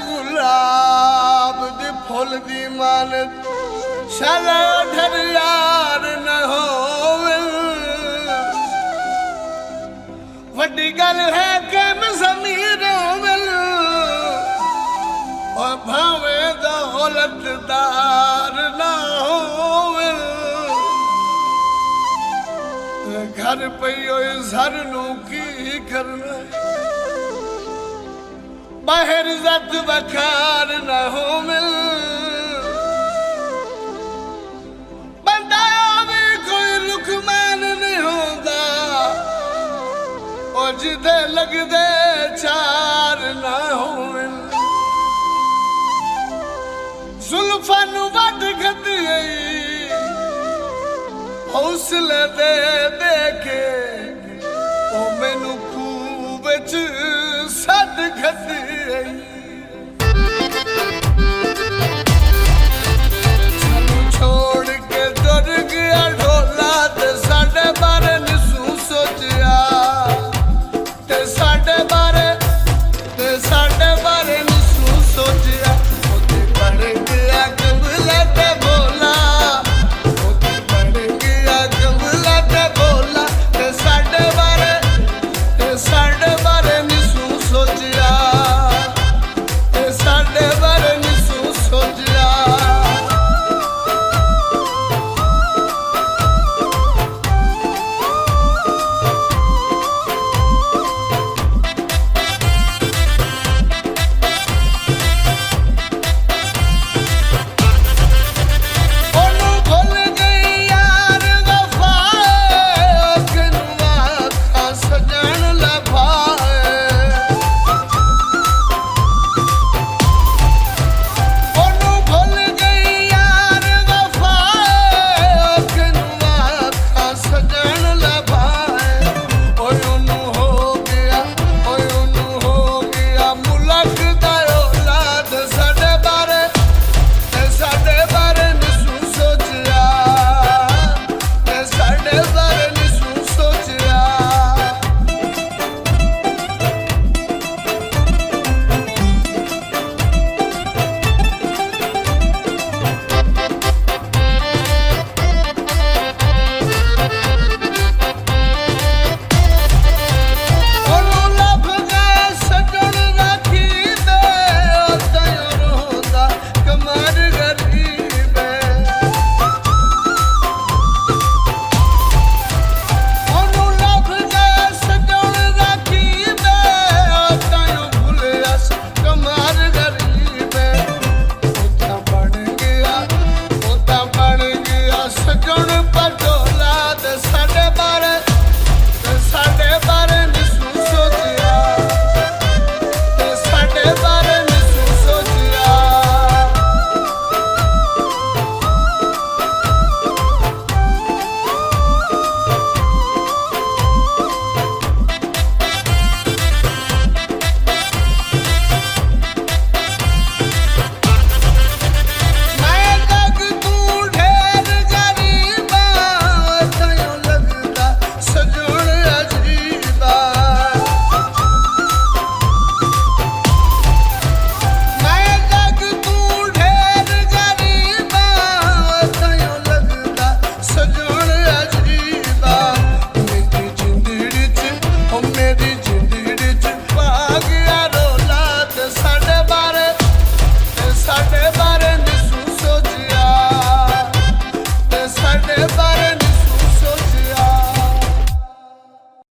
गुलाब दी full दी मानत शाला ढर यार न होवे वड्डी गल है कि ज़मीर होवे और भावे दौलतदार न होवे घर पई झर नू की करना बाहर इज्जत वखार न हो मिल बंदा भी कोई लुकमान नहीं होता और जिदे लगदे चार न हो मिल जुल्फा नू वड खती हौसले दे दे के ओ मैनू खूब सद खती छोड़ के डर गया ढोला ते साडे बारे निसू सोचिया ते साडे बारे निसू सोचिया ओते बन गया कमला ते बोला ओते बन गया कमला ते बोला ते साडे बारे निसू सोचिया ते साडे बारे निसू सोचिया साडे बारे निसू सोचिया ते साडे बारे